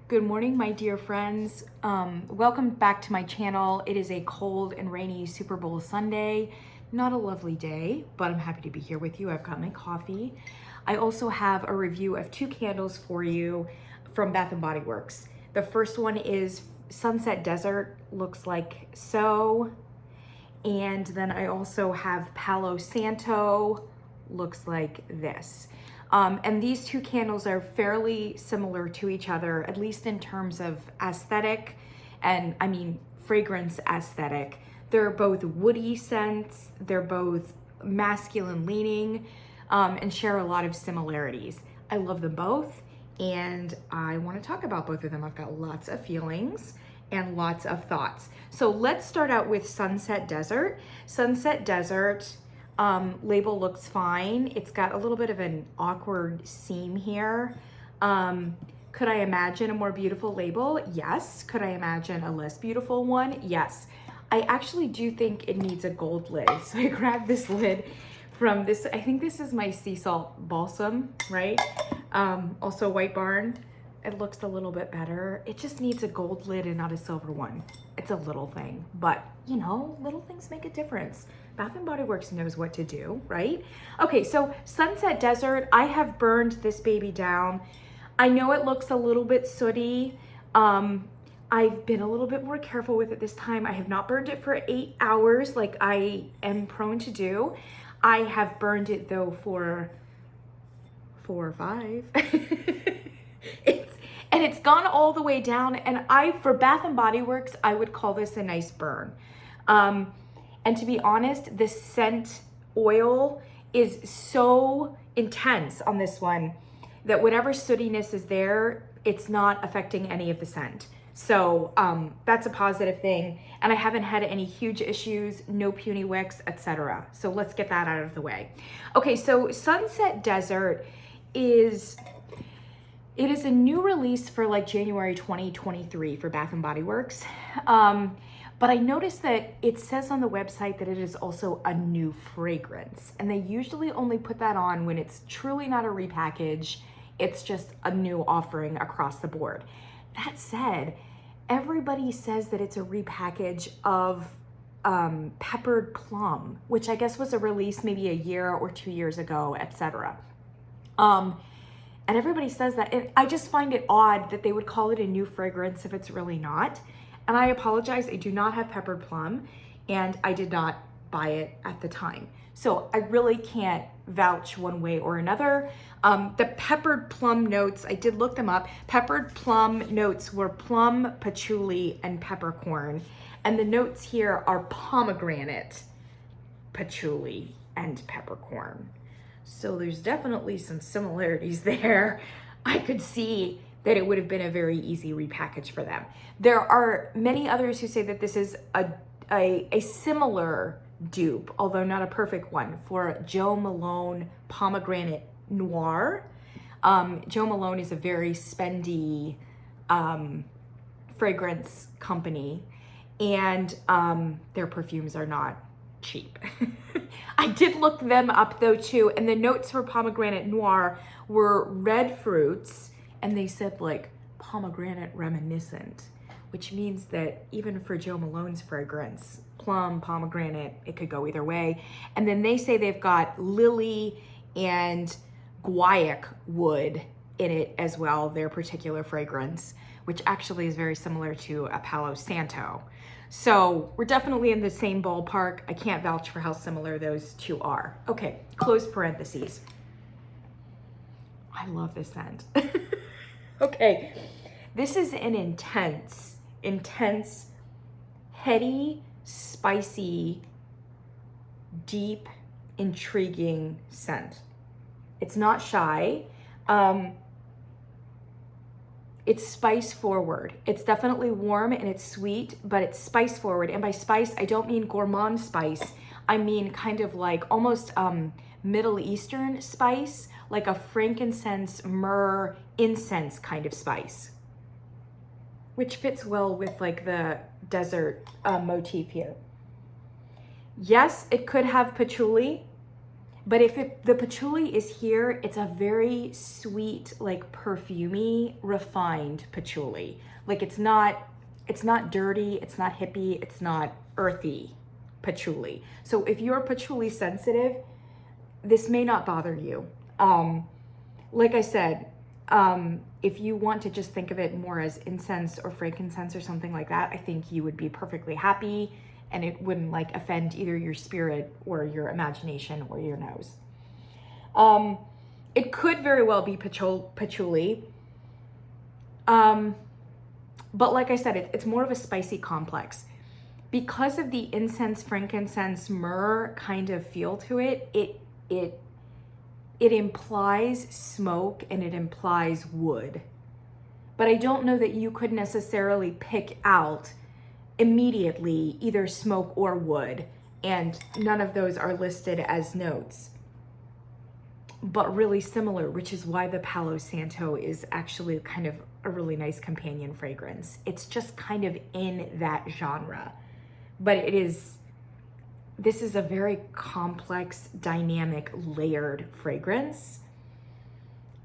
Good morning, my dear friends. Welcome back to my channel. It is a cold and rainy Super Bowl Sunday. Not a lovely day, but I'm happy to be here with you. I've got my coffee. I also have a review of two candles for you from Bath & Body Works. The first one is Sunset Desert, looks like so. And then I also have Palo Santo, looks like this. And these two candles are fairly similar to each other, at least in terms of aesthetic and fragrance aesthetic. They're both woody scents, they're both masculine leaning, and share a lot of similarities. I love them both, and I want to talk about both of them. I've got lots of feelings and lots of thoughts. So let's start out with Sunset Desert. Sunset Desert, label looks fine. It's got a little bit of an awkward seam here. Could I imagine a more beautiful label? Yes. Could I imagine a less beautiful one? Yes. I actually do think it needs a gold lid. So I grabbed this lid from this, I think this is my sea salt balsam, right? Also White Barn. It looks a little bit better. It just needs a gold lid and not a silver one. It's a little thing, but you know, little things make a difference. Bath & Body Works knows what to do, right? Okay, so Sunset Desert, I have burned this baby down. I know it looks a little bit sooty. I've been a little bit more careful with it this time. I have not burned it for 8 hours like I am prone to do. I have burned it though for 4 or 5. And it's gone all the way down, and for Bath & Body Works, I would call this a nice burn. And to be honest, the scent oil is so intense on this one that whatever sootiness is there, it's not affecting any of the scent. So that's a positive thing. And I haven't had any huge issues, no puny wicks, etc. So let's get that out of the way. Okay, so Sunset Desert is a new release for like January 2023 for Bath & Body Works. But I noticed that it says on the website that it is also a new fragrance. And they usually only put that on when it's truly not a repackage. It's just a new offering across the board. That said, everybody says that it's a repackage of Peppered Plum, which I guess was a release maybe a year or 2 years ago, etc. And everybody says that, and I just find it odd that they would call it a new fragrance if it's really not. And I apologize, I do not have Peppered Plum, and I did not buy it at the time. So I really can't vouch one way or another. The Peppered Plum notes, I did look them up. Peppered Plum notes were plum, patchouli, and peppercorn. And the notes here are pomegranate, patchouli, and peppercorn. So there's definitely some similarities there. I could see that it would have been a very easy repackage for them. There are many others who say that this is a similar dupe, although not a perfect one, for Jo Malone Pomegranate Noir. Jo Malone is a very spendy fragrance company, and their perfumes are not cheap. I did look them up though too, and the notes for Pomegranate Noir were red fruits, and they said like pomegranate reminiscent, which means that even for Jo Malone's fragrance, plum, pomegranate, it could go either way. And then they say they've got lily and guaiac wood in it as well, their particular fragrance, which actually is very similar to a Palo Santo. So we're definitely in the same ballpark. I can't vouch for how similar those two are. Okay, close parentheses. I love this scent. Okay, this is an intense, heady, spicy, deep, intriguing scent. It's not shy. It's spice forward. It's definitely warm and it's sweet, but it's spice forward. And by spice, I don't mean gourmand spice. I mean kind of like almost Middle Eastern spice, like a frankincense, myrrh, incense kind of spice, which fits well with like the desert motif here. Yes, it could have patchouli. But if the patchouli is here, it's a very sweet, like perfumey, refined patchouli. Like it's not dirty, it's not hippie, it's not earthy patchouli. So if you're patchouli sensitive, this may not bother you. Like I said, if you want to just think of it more as incense or frankincense or something like that, I think you would be perfectly happy and it wouldn't like offend either your spirit or your imagination or your nose. It could very well be patchouli. But like I said, it's more of a spicy complex. Because of the incense, frankincense, myrrh kind of feel to it, it implies smoke and it implies wood. But I don't know that you could necessarily pick out immediately either smoke or wood, and none of those are listed as notes. But really similar, which is why the Palo Santo is actually kind of a really nice companion fragrance. It's just kind of in that genre. But this is a very complex, dynamic, layered fragrance.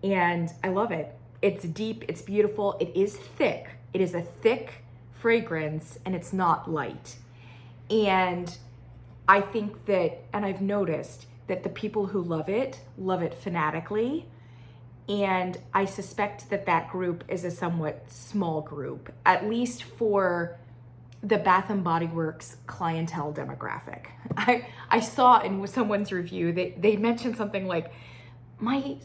And I love it. It's deep, it's beautiful, it is thick. It is a thick fragrance and it's not light. And I think that, and I've noticed that the people who love it fanatically. And I suspect that group is a somewhat small group, at least for the Bath and Body Works clientele demographic. I saw in someone's review that they mentioned something like, my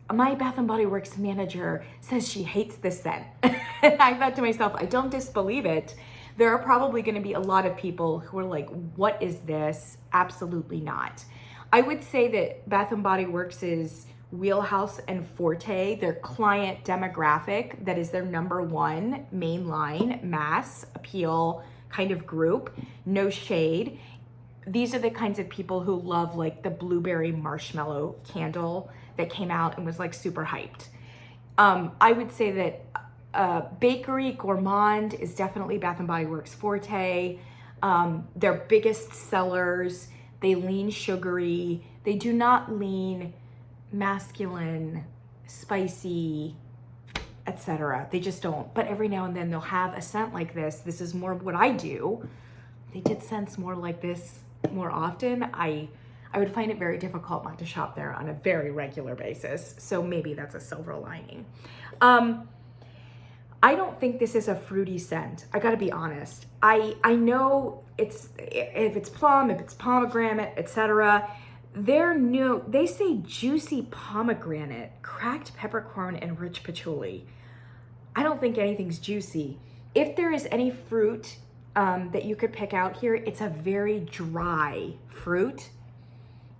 Bath and Body Works manager says she hates this scent. And I thought to myself, I don't disbelieve it. There are probably going to be a lot of people who are like, what is this? Absolutely not. I would say that Bath and Body Works' wheelhouse and forte, their client demographic, that is their number one mainline mass appeal kind of group, no shade. These are the kinds of people who love like the blueberry marshmallow candle that came out and was like super hyped. I would say that bakery gourmand is definitely Bath and Body Works forte. Their biggest sellers, they lean sugary. They do not lean masculine, spicy, etc. They just don't. But every now and then they'll have a scent like this. This is more of what I do. They did scents more like this more often. I would find it very difficult not to shop there on a very regular basis. So maybe that's a silver lining. I don't think this is a fruity scent. I gotta be honest. I know if it's plum, if it's pomegranate, etc. They say juicy pomegranate, cracked peppercorn, and rich patchouli. I don't think anything's juicy. If there is any fruit that you could pick out here, it's a very dry fruit.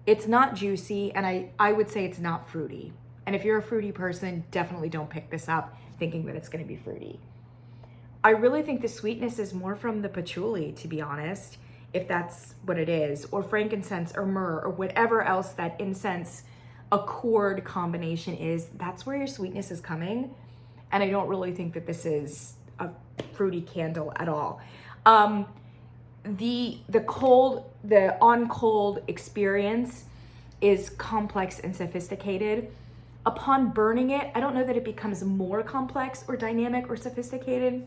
It's not juicy, and I would say it's not fruity. And if you're a fruity person, definitely don't pick this up thinking that it's gonna be fruity. I really think the sweetness is more from the patchouli, to be honest, if that's what it is, or frankincense or myrrh or whatever else that incense accord combination is. That's where your sweetness is coming. And I don't really think that this is a fruity candle at all. The on cold experience is complex and sophisticated. Upon burning it, I don't know that it becomes more complex or dynamic or sophisticated,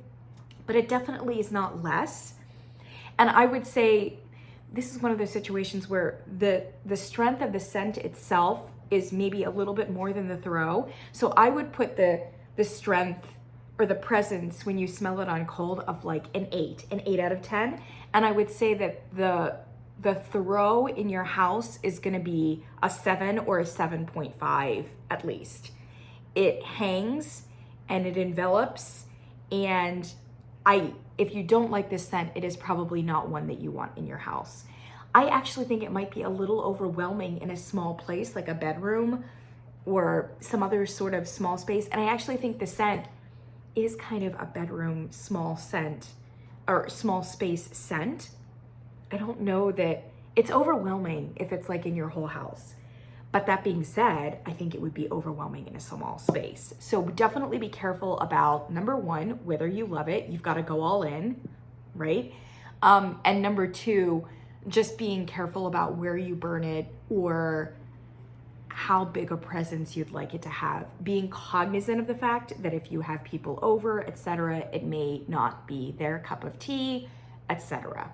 but it definitely is not less. And I would say this is one of those situations where the strength of the scent itself is maybe a little bit more than the throw. So I would put the strength or the presence when you smell it on cold of like an 8 out of 10. And I would say that the throw in your house is gonna be a 7 or a 7.5 at least. It hangs and it envelops, and if you don't like this scent, it is probably not one that you want in your house. I actually think it might be a little overwhelming in a small place like a bedroom or some other sort of small space. And I actually think the scent is kind of a bedroom small scent or small space scent. I don't know that it's overwhelming if it's like in your whole house. But that being said, I think it would be overwhelming in a small space. So definitely be careful about, number one, whether you love it. You've got to go all in, right? And number two, just being careful about where you burn it or how big a presence you'd like it to have, being cognizant of the fact that if you have people over, etc., it may not be their cup of tea, etc.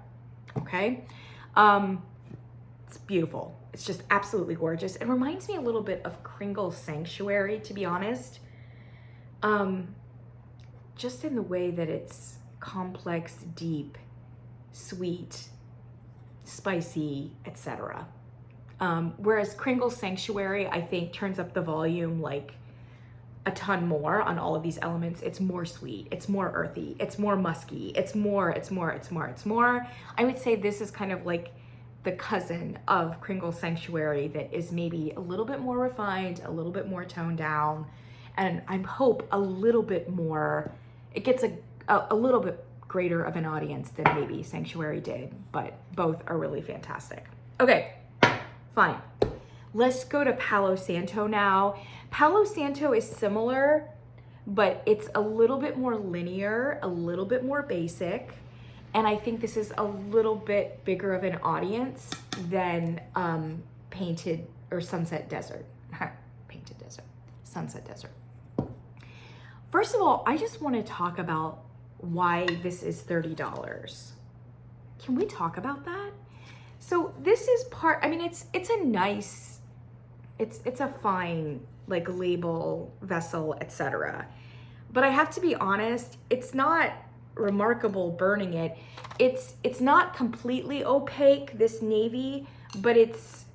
Okay? It's beautiful. It's just absolutely gorgeous. It reminds me a little bit of Kringle Sanctuary, to be honest. Just in the way that it's complex, deep, sweet, spicy, etc. Whereas Kringle Sanctuary, I think, turns up the volume like a ton more on all of these elements. It's more sweet, it's more earthy, it's more musky, it's more. I would say this is kind of like the cousin of Kringle Sanctuary that is maybe a little bit more refined, a little bit more toned down, and I hope a little bit more, it gets a little bit greater of an audience than maybe Sanctuary did, but both are really fantastic. Okay, fine. Let's go to Palo Santo now. Palo Santo is similar, but it's a little bit more linear, a little bit more basic, and I think this is a little bit bigger of an audience than Painted or Sunset Desert. Painted Desert, Sunset Desert. First of all, I just want to talk about why this is $30. Can we talk about that? So this is part, I mean, it's a nice, it's a fine like label, vessel, etc. But I have to be honest, it's not remarkable burning it. It's not completely opaque, this navy, but it's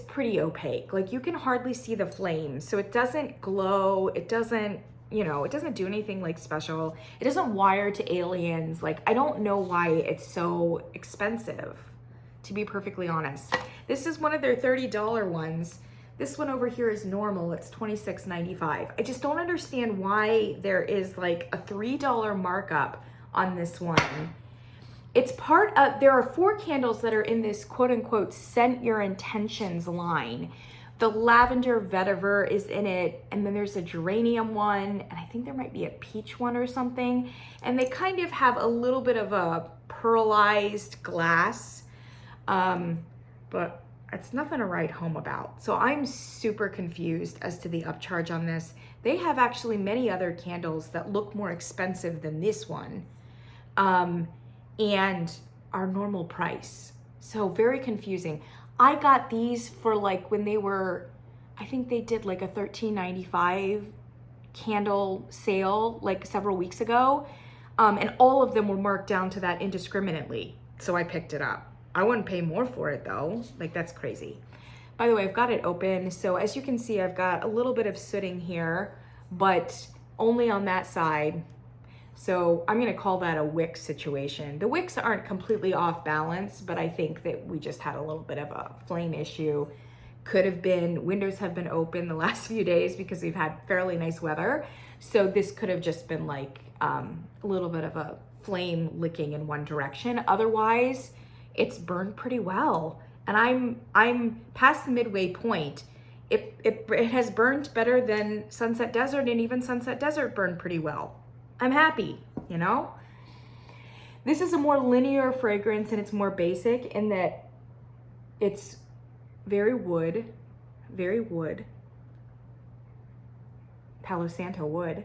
pretty opaque. Like you can hardly see the flames. So it doesn't glow, it doesn't, you know, it doesn't do anything like special. It doesn't wire to aliens. Like I don't know why it's so expensive, to be perfectly honest. This is one of their $30 ones. This one over here is normal, it's $26.95. I just don't understand why there is like a $3 markup on this one. It's part of, there are 4 candles that are in this quote unquote scent your intentions line. The lavender vetiver is in it, and then there's a geranium one, and I think there might be a peach one or something. And they kind of have a little bit of a pearlized glass, but it's nothing to write home about. So I'm super confused as to the upcharge on this. They have actually many other candles that look more expensive than this one, and are normal price. So very confusing. I got these for like when they were, I think they did like a $13.95 candle sale like several weeks ago. And all of them were marked down to that indiscriminately. So I picked it up. I wouldn't pay more for it though. Like that's crazy. By the way, I've got it open. So as you can see, I've got a little bit of sooting here, but only on that side. So I'm gonna call that a wick situation. The wicks aren't completely off balance, but I think that we just had a little bit of a flame issue. Could have been, windows have been open the last few days because we've had fairly nice weather. So this could have just been like a little bit of a flame licking in one direction. Otherwise, it's burned pretty well. And I'm past the midway point. It has burned better than Sunset Desert, and even Sunset Desert burned pretty well. I'm happy, you know? This is a more linear fragrance and it's more basic in that it's very wood, Palo Santo wood.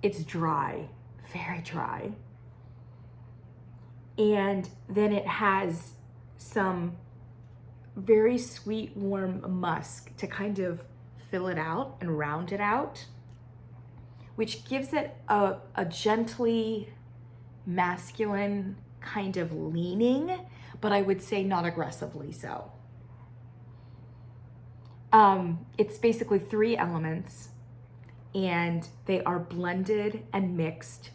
It's dry, very dry. And then it has some very sweet, warm musk to kind of fill it out and round it out, which gives it a gently masculine kind of leaning, but I would say not aggressively so. It's basically 3 elements, and they are blended and mixed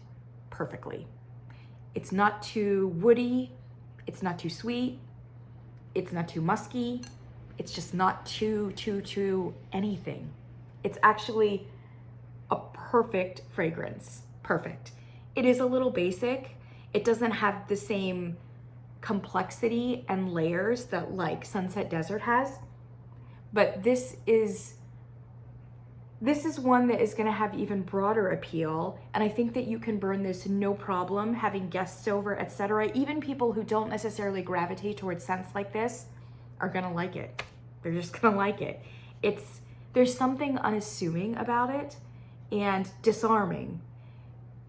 perfectly. It's not too woody, it's not too sweet, it's not too musky, it's just not too anything. It's actually a perfect fragrance, perfect. It is a little basic. It doesn't have the same complexity and layers that like Sunset Desert has, but this is one that is gonna have even broader appeal, and I think that you can burn this no problem, having guests over, etc. Even people who don't necessarily gravitate towards scents like this are gonna like it. They're just gonna like it. There's something unassuming about it and disarming.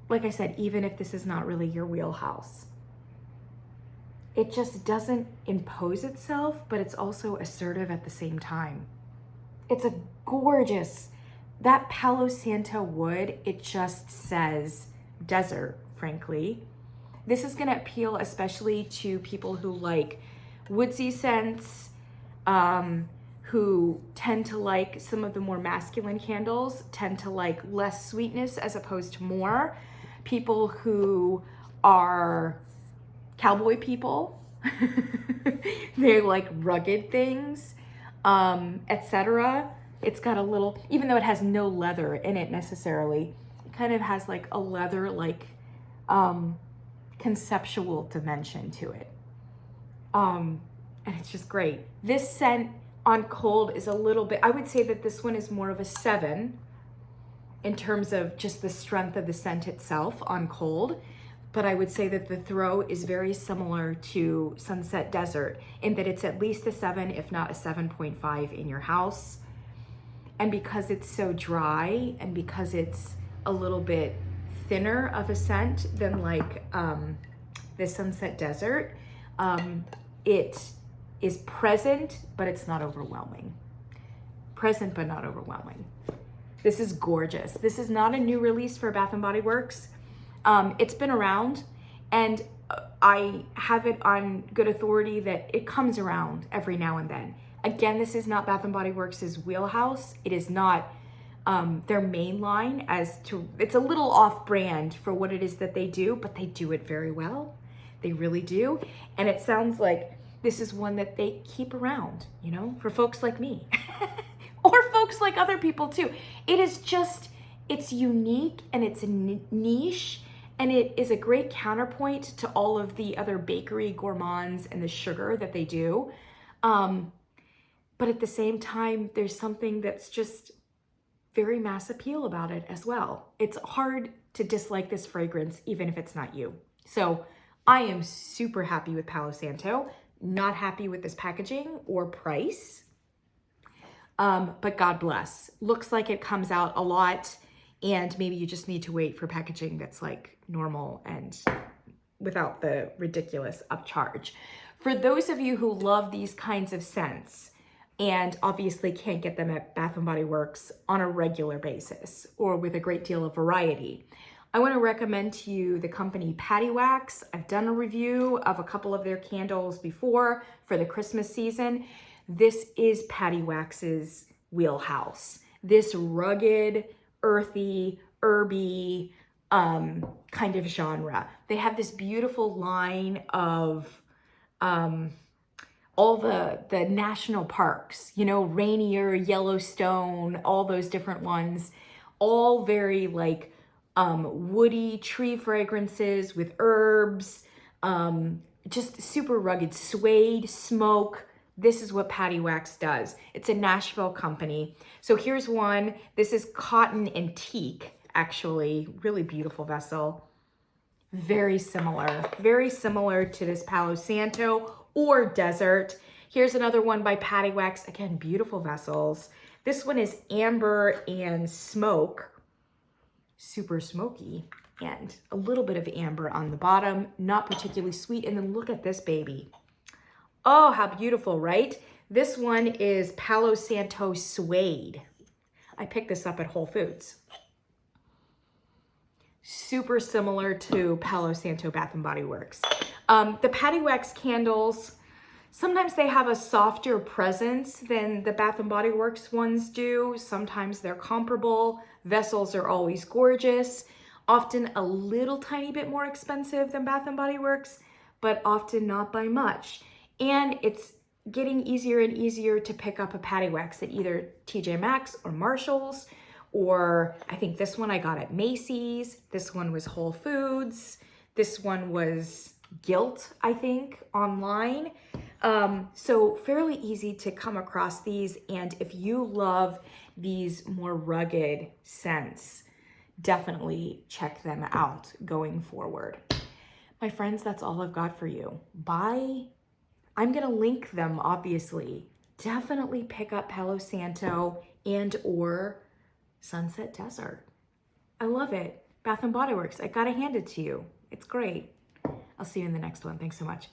Like I said, even if this is not really your wheelhouse. It just doesn't impose itself, but it's also assertive at the same time. It's a gorgeous, that Palo Santo wood, it just says desert, frankly. This is gonna appeal especially to people who like woodsy scents, who tend to like some of the more masculine candles, tend to like less sweetness as opposed to more. People who are cowboy people, they like rugged things, etc. It's got a little, even though it has no leather in it necessarily, it kind of has like a leather, like conceptual dimension to it. And it's just great. This scent on cold is a little bit, I would say that this one is more of a 7 in terms of just the strength of the scent itself on cold. But I would say that the throw is very similar to Sunset Desert in that it's at least a 7, if not a 7.5 in your house. And because it's so dry and because it's a little bit thinner of a scent than like the Sunset Desert, it is present, but it's not overwhelming. Present, but not overwhelming. This is gorgeous. This is not a new release for Bath & Body Works. It's been around, and I have it on good authority that it comes around every now and then. Again, this is not Bath & Body Works' wheelhouse. It is not their main line as to, it's a little off-brand for what it is that they do, but they do it very well. They really do. And it sounds like this is one that they keep around, you know, for folks like me or folks like other people too. It is just, it's unique and it's a niche, and it is a great counterpoint to all of the other bakery gourmands and the sugar that they do. But at the same time, there's something that's just very mass appeal about it as well. It's hard to dislike this fragrance, even if it's not you. So I am super happy with Palo Santo, not happy with this packaging or price, but God bless. Looks like it comes out a lot, and maybe you just need to wait for packaging that's like normal and without the ridiculous upcharge. For those of you who love these kinds of scents and obviously can't get them at Bath & Body Works on a regular basis or with a great deal of variety, I want to recommend to you the company Paddywax. I've done a review of a couple of their candles before for the Christmas season. This is Paddywax's wheelhouse. This rugged, earthy, herby kind of genre. They have this beautiful line of all the national parks, you know, Rainier, Yellowstone, all those different ones, all very like woody tree fragrances with herbs, just super rugged. Suede, smoke. This is what Paddywax does. It's a Nashville company. So here's one. This is cotton and teak, actually. Really beautiful vessel. Very similar to this Palo Santo or Desert. Here's another one by Paddywax. Again, beautiful vessels. This one is amber and smoke. Super smoky, and a little bit of amber on the bottom, not particularly sweet. And then look at this baby. Oh, how beautiful, right? This one is Palo Santo Suede. I picked this up at Whole Foods. Super similar to Palo Santo Bath & Body Works. The Paddywax candles, sometimes they have a softer presence than the Bath & Body Works ones do. Sometimes they're comparable. Vessels are always gorgeous, often a little tiny bit more expensive than Bath & Body Works, but often not by much. And it's getting easier and easier to pick up a Paddywax at either TJ Maxx or Marshall's, or I think this one I got at Macy's. This one was Whole Foods. This one was Gilt, I think, online. So fairly easy to come across these. And if you love these more rugged scents, definitely check them out going forward. My friends, that's all I've got for you. Bye. I'm going to link them, obviously, definitely pick up Palo Santo and or Sunset Desert. I love it. Bath and Body Works. I gotta hand it to you. It's great. I'll see you in the next one. Thanks so much.